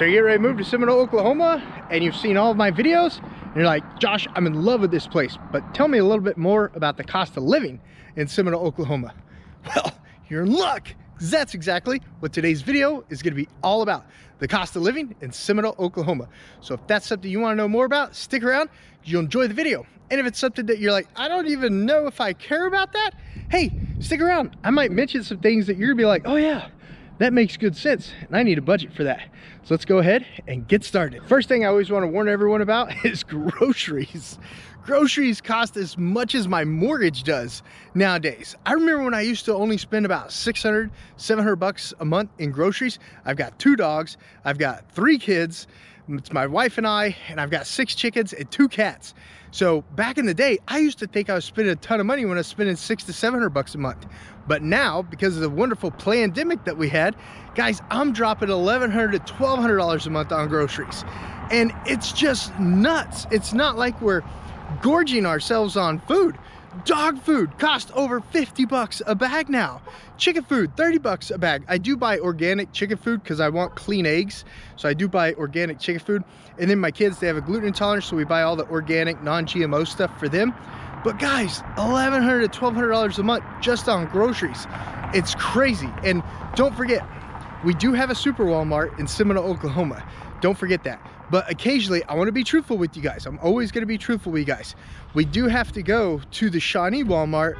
So you're getting ready to move to Seminole, Oklahoma, and you've seen all of my videos, and you're like, Josh, I'm in love with this place, but tell me a little bit more about the cost of living in Seminole, Oklahoma. Well, you're in luck, because that's exactly what today's video is going to be all about. The cost of living in Seminole, Oklahoma. So if that's something you want to know more about, stick around, you'll enjoy the video. And if it's something that you're like, I don't even know if I care about that, hey, stick around. I might mention some things that you're gonna be like, oh yeah, that makes good sense, and I need a budget for that. So let's go ahead and get started. First thing I always want to warn everyone about is groceries. Groceries cost as much as my mortgage does nowadays. I remember when I used to only spend about 600, 700 bucks a month in groceries. I've got 2 dogs, I've got 3 kids, it's my wife and I've got 6 chickens and 2 cats. So back in the day, I used to think I was spending a ton of money when I was spending 600 to 700 bucks a month. But now, because of the wonderful pandemic that we had, guys, I'm dropping $1,100 to $1,200 a month on groceries. And it's just nuts. It's not like we're gorging ourselves on food. Dog food costs over 50 bucks a bag now. Chicken food, 30 bucks a bag. I do buy organic chicken food because I want clean eggs. So I do buy organic chicken food. And then my kids, they have a gluten intolerance, so we buy all the organic, non-GMO stuff for them. But guys, $1,100 to $1,200 a month just on groceries. It's crazy. And don't forget, we do have a super Walmart in Seminole, Oklahoma. Don't forget that. But occasionally, I want to be truthful with you guys. I'm always going to be truthful with you guys. We do have to go to the Shawnee Walmart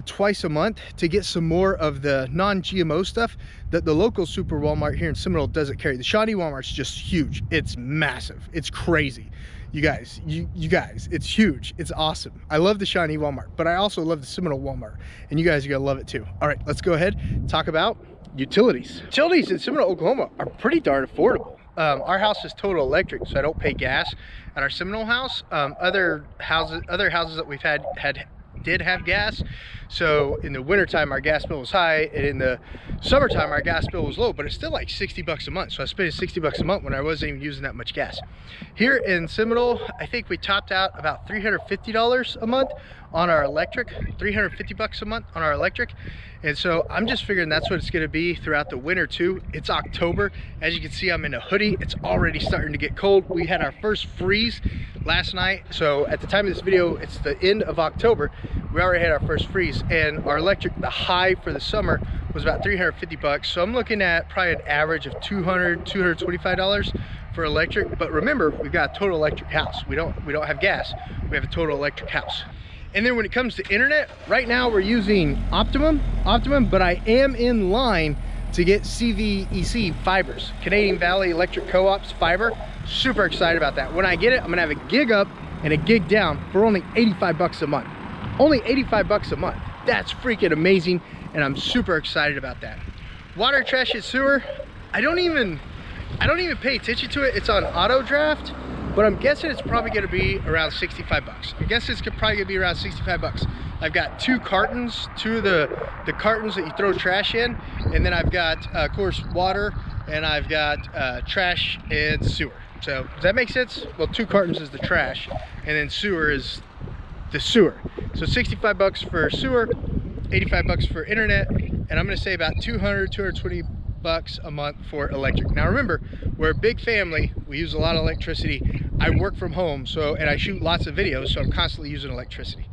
twice a month to get some more of the non-GMO stuff that the local super Walmart here in Seminole doesn't carry. The Shawnee Walmart's just huge. It's massive. It's crazy. You guys, it's huge. It's awesome. I love the Shawnee Walmart, but I also love the Seminole Walmart, and you guys are gonna love it too. All right, let's go ahead and talk about utilities. Utilities in Seminole, Oklahoma are pretty darn affordable. Our house is total electric, so I don't pay gas at our Seminole house. Other houses that we've had did have gas. So in the wintertime, our gas bill was high, and in the summertime, our gas bill was low, but it's still like 60 bucks a month. So I was spending 60 bucks a month when I wasn't even using that much gas. Here in Seminole, I think we topped out about $350 a month on our electric, 350 bucks a month on our electric. And so I'm just figuring that's what it's gonna be throughout the winter too. It's October. As you can see, I'm in a hoodie. It's already starting to get cold. We had our first freeze last night. So at the time of this video, it's the end of October. We already had our first freeze, and our electric, the high for the summer was about 350 bucks. So I'm looking at probably an average of $200, $225 for electric. But remember, we've got a total electric house. We don't have gas. We have a total electric house. And then when it comes to internet, right now we're using Optimum, but I am in line to get CVEC fibers, Canadian Valley Electric Co-op's fiber. Super excited about that. When I get it, I'm gonna have a gig up and a gig down for only 85 bucks a month. Only 85 bucks a month. That's freaking amazing, and I'm super excited about that. Water, trash, and sewer, I don't even pay attention to it. It's on auto draft, but I'm guessing it's probably gonna be around 65 bucks. I'm guessing it's probably gonna be around 65 bucks. I've got 2 cartons, 2 of the cartons that you throw trash in, and then I've got, of course, water, and I've got trash and sewer. So does that make sense? Well, 2 cartons is the trash, and then sewer is the sewer. So 65 bucks for sewer, 85 bucks for internet, and I'm gonna say about 200, 220 bucks a month for electric. Now remember, we're a big family. We use a lot of electricity. I work from home, and I shoot lots of videos, so I'm constantly using electricity.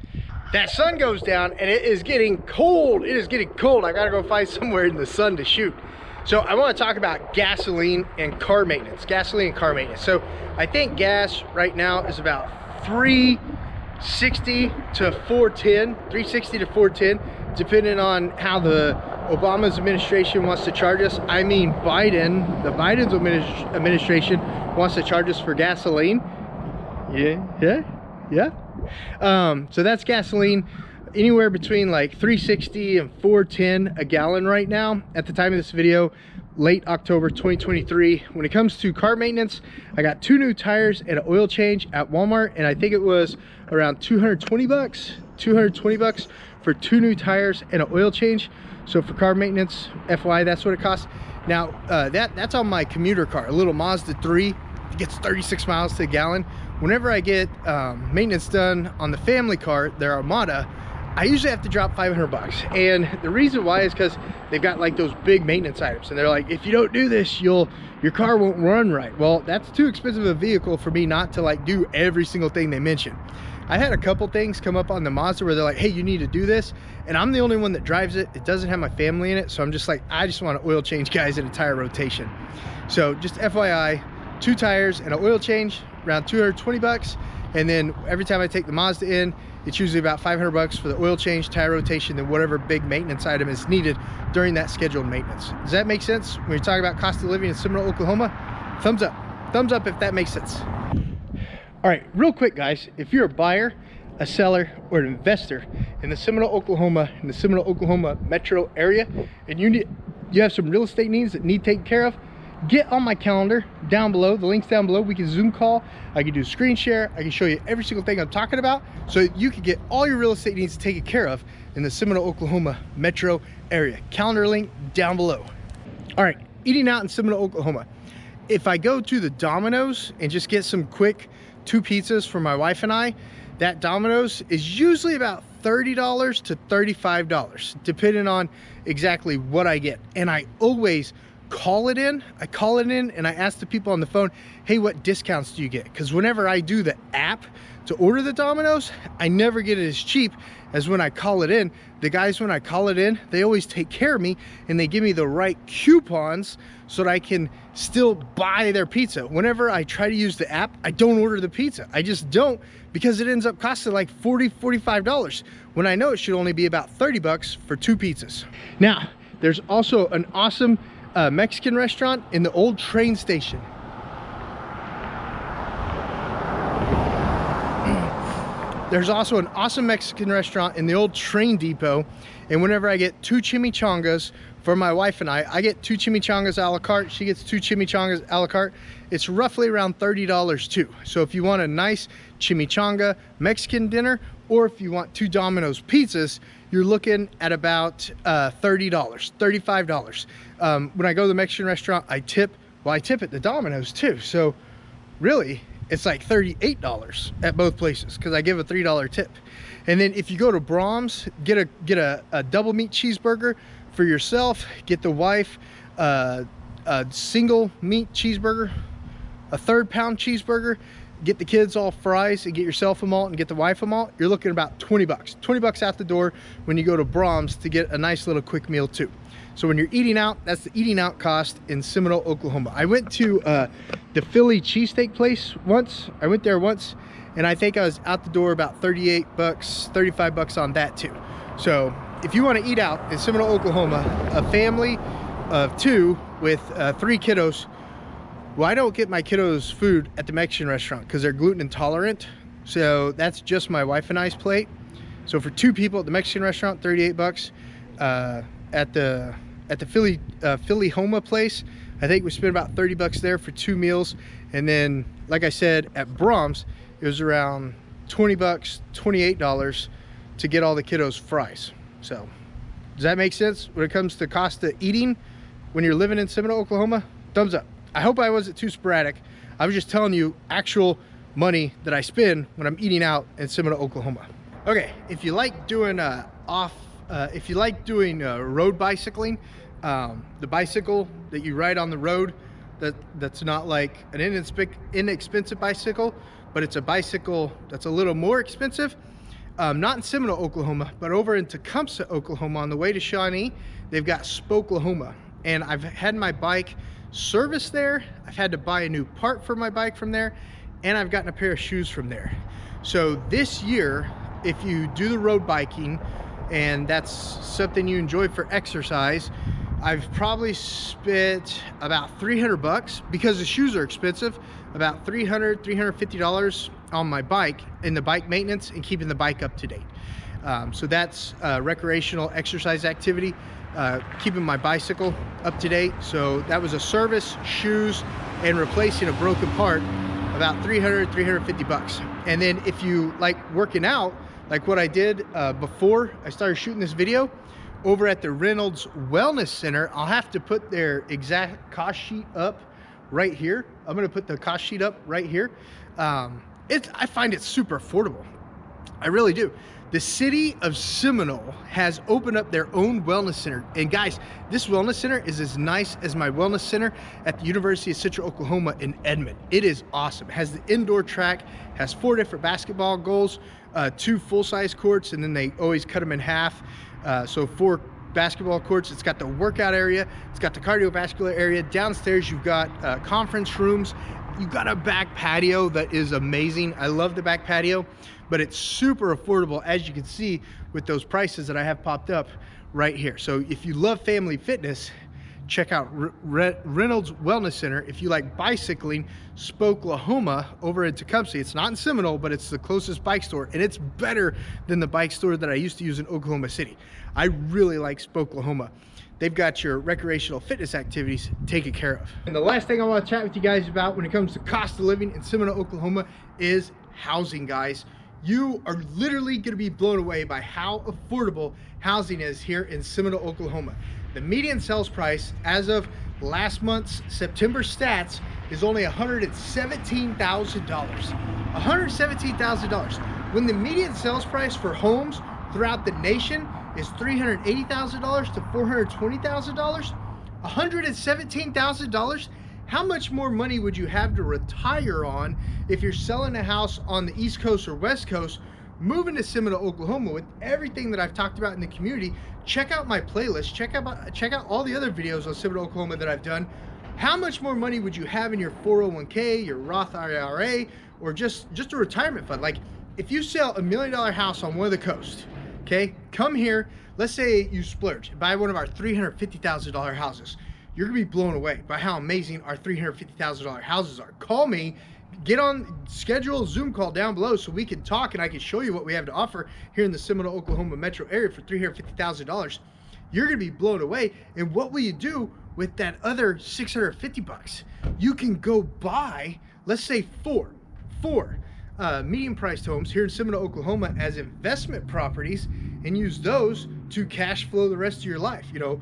That sun goes down and it is getting cold. It is getting cold. I gotta go find somewhere in the sun to shoot. So I wanna talk about gasoline and car maintenance. Gasoline and car maintenance. So I think gas right now is about $3.60 to $4.10, depending on how the Obama's administration wants to charge us. I mean, Biden's administration wants to charge us for gasoline. Yeah. So that's gasoline anywhere between like $3.60 and $4.10 a gallon right now at the time of this video, late October 2023. When it comes to car maintenance, I got 2 new tires and an oil change at Walmart, and I think it was around 220 bucks for 2 new tires and an oil change. So for car maintenance, FYI, that's what it costs. Now that's on my commuter car, a little Mazda 3. It gets 36 miles to a gallon. Whenever I get maintenance done on the family car, their Armada, I usually have to drop 500 bucks. And the reason why is because they've got like those big maintenance items. And they're like, if you don't do this, your car won't run right. Well, that's too expensive a vehicle for me not to like do every single thing they mention. I had a couple things come up on the Mazda where they're like, hey, you need to do this. And I'm the only one that drives it. It doesn't have my family in it. So I'm just like, I just want an oil change, guys, and a tire rotation. So just FYI, 2 tires and an oil change, around 220 bucks. And then every time I take the Mazda in, it's usually about 500 bucks for the oil change, tire rotation, and whatever big maintenance item is needed during that scheduled maintenance. Does that make sense? When you're talking about cost of living in Seminole, Oklahoma, thumbs up. Thumbs up if that makes sense. All right, real quick, guys, if you're a buyer, a seller, or an investor in the Seminole, Oklahoma, metro area, and you have some real estate needs that need taken care of, get on my calendar down below. The link's down below. We can Zoom call. I can do screen share. I can show you every single thing I'm talking about so you can get all your real estate needs taken care of in the Seminole, Oklahoma metro area. Calendar link down below. All right, eating out in Seminole, Oklahoma. If I go to the Domino's and just get some quick 2 pizzas for my wife and I, that Domino's is usually about $30 to $35, depending on exactly what I get. And I always call it in. I call it in and I ask the people on the phone, hey, what discounts do you get? Because whenever I do the app to order the Domino's, I never get it as cheap as when I call it in. The guys, when I call it in, they always take care of me and they give me the right coupons so that I can still buy their pizza. Whenever I try to use the app, I don't order the pizza. I just don't, because it ends up costing like $40, $45 when I know it should only be about 30 bucks for 2 pizzas. Now, there's also an awesome Mexican restaurant in the old train station. There's also an awesome Mexican restaurant in the old train depot. And whenever I get 2 chimichangas for my wife and I get 2 chimichangas a la carte. She gets 2 chimichangas a la carte. It's roughly around $30 too. So if you want a nice chimichanga Mexican dinner, or if you want 2 Domino's pizzas, you're looking at about $30, $35. When I go to the Mexican restaurant, I tip at the Domino's too. So really, it's like $38 at both places because I give a $3 tip. And then if you go to Brahms, get a double meat cheeseburger for yourself, get the wife a single meat cheeseburger, a 3rd pound cheeseburger, get the kids all fries and get yourself a malt and get the wife a malt, you're looking at about 20 bucks. 20 bucks out the door when you go to Brahms to get a nice little quick meal too. So when you're eating out, that's the eating out cost in Seminole, Oklahoma. I went to the Philly cheesesteak place once. I went there once and I think I was out the door about 38 bucks, 35 bucks on that too. So if you want to eat out in Seminole, Oklahoma, a family of 2 with 3 kiddos, well, I don't get my kiddos food at the Mexican restaurant because they're gluten intolerant. So that's just my wife and I's plate. So for 2 people at the Mexican restaurant, 38 bucks. At the Philly Homa place, I think we spent about 30 bucks there for 2 meals. And then, like I said, at Brahms, it was around 20 bucks, $28 to get all the kiddos fries. So does that make sense when it comes to cost of eating when you're living in Seminole, Oklahoma? Thumbs up. I hope I wasn't too sporadic. I was just telling you actual money that I spend when I'm eating out in Seminole, Oklahoma. Okay, if you like doing road bicycling, the bicycle that you ride on the road, that's not like an inexpensive bicycle, but it's a bicycle that's a little more expensive. Not in Seminole, Oklahoma, but over in Tecumseh, Oklahoma, on the way to Shawnee, they've got Spoklahoma. And I've had my bike serviced there. I've had to buy a new part for my bike from there, and I've gotten a pair of shoes from there. So this year, if you do the road biking, and that's something you enjoy for exercise, I've probably spent about 300 bucks because the shoes are expensive, about $300, $350 on my bike and the bike maintenance and keeping the bike up to date. So that's recreational exercise activity, keeping my bicycle up to date. So that was a service, shoes, and replacing a broken part, about 300, 350 bucks. And then if you like working out, like what I did before I started shooting this video, over at the Reynolds Wellness Center, I'll have to put their exact cost sheet up right here. I'm gonna put the cost sheet up right here. I find it super affordable. I really do. The city of Seminole has opened up their own wellness center. And guys, this wellness center is as nice as my wellness center at the University of Central Oklahoma in Edmond. It is awesome. It has the indoor track, has 4 different basketball goals, 2 full-size courts, and then they always cut them in half. So 4 basketball courts. It's got the workout area. It's got the cardiovascular area. Downstairs, you've got conference rooms. You've got a back patio that is amazing. I love the back patio, but it's super affordable, as you can see with those prices that I have popped up right here. So if you love family fitness, check out Reynolds Wellness Center. If you like bicycling, Spoklahoma over in Tecumseh. It's not in Seminole, but it's the closest bike store, and it's better than the bike store that I used to use in Oklahoma City. I really like Spoklahoma. They've got your recreational fitness activities taken care of. And the last thing I want to chat with you guys about when it comes to cost of living in Seminole, Oklahoma is housing, guys. You are literally going to be blown away by how affordable housing is here in Seminole, Oklahoma. The median sales price as of last month's September stats is only $117,000. $117,000. When the median sales price for homes throughout the nation is $380,000 to $420,000, $117,000. How much more money would you have to retire on if you're selling a house on the East Coast or West Coast, moving to Seminole, Oklahoma? With everything that I've talked about in the community, check out my playlist, check out all the other videos on Seminole, Oklahoma that I've done. How much more money would you have in your 401k, your Roth IRA, or just a retirement fund? Like, if you sell $1 million house on one of the coasts, okay, come here, let's say you splurge, buy one of our $350,000 houses. You're gonna be blown away by how amazing our $350,000 houses are. Call me, schedule a Zoom call down below so we can talk and I can show you what we have to offer here in the Seminole, Oklahoma metro area for $350,000. You're gonna be blown away. And what will you do with that other $650? You can go buy, let's say four medium priced homes here in Seminole, Oklahoma as investment properties and use those to cash flow the rest of your life. You know,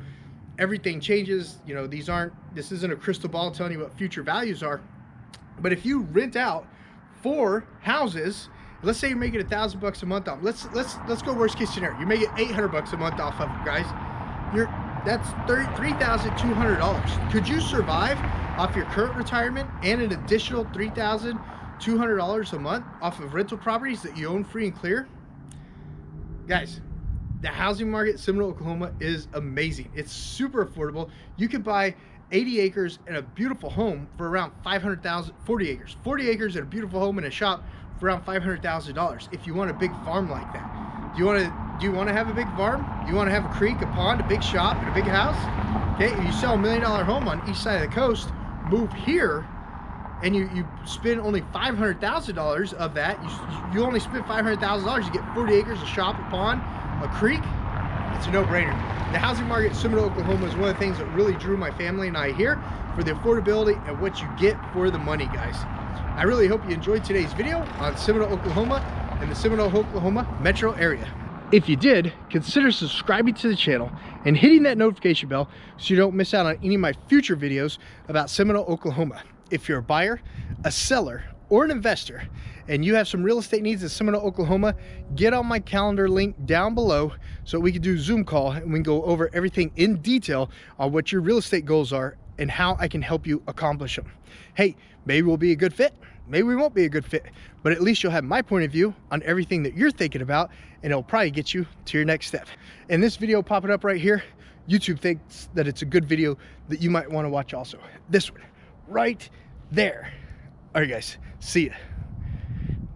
everything changes. You know, this isn't a crystal ball telling you what future values are. But if you rent out 4 houses, let's say you're making $1,000 a month off. Let's go worst case scenario. You're making $800 a month off of them, guys. That's $3,200. Could you survive off your current retirement and an additional $3,200 a month off of rental properties that you own free and clear? Guys, the housing market in Seminole, Oklahoma is amazing. It's super affordable. You could buy 80 acres and a beautiful home for around $500,000. 40 acres and a beautiful home and a shop for around $500,000 if you want a big farm like that. Do you want to have a big farm? Do you want to have a creek, a pond, a big shop, and a big house? Okay, if you sell $1 million home on each side of the coast, move here, and you spend only $500,000 of that. You only spend $500,000. You get 40 acres, a shop, a pond, a creek. It's a no-brainer. The housing market in Seminole, Oklahoma is one of the things that really drew my family and I here for the affordability and what you get for the money, guys. I really hope you enjoyed today's video on Seminole, Oklahoma and the Seminole, Oklahoma metro area. If you did, consider subscribing to the channel and hitting that notification bell so you don't miss out on any of my future videos about Seminole, Oklahoma. If you're a buyer, a seller, or an investor, and you have some real estate needs in Seminole, Oklahoma, get on my calendar link down below so we can do a Zoom call and we can go over everything in detail on what your real estate goals are and how I can help you accomplish them. Hey, maybe we'll be a good fit, maybe we won't be a good fit, but at least you'll have my point of view on everything that you're thinking about, and it'll probably get you to your next step. And this video popping up right here, YouTube thinks that it's a good video that you might want to watch also. This one right there. All right, guys, see ya.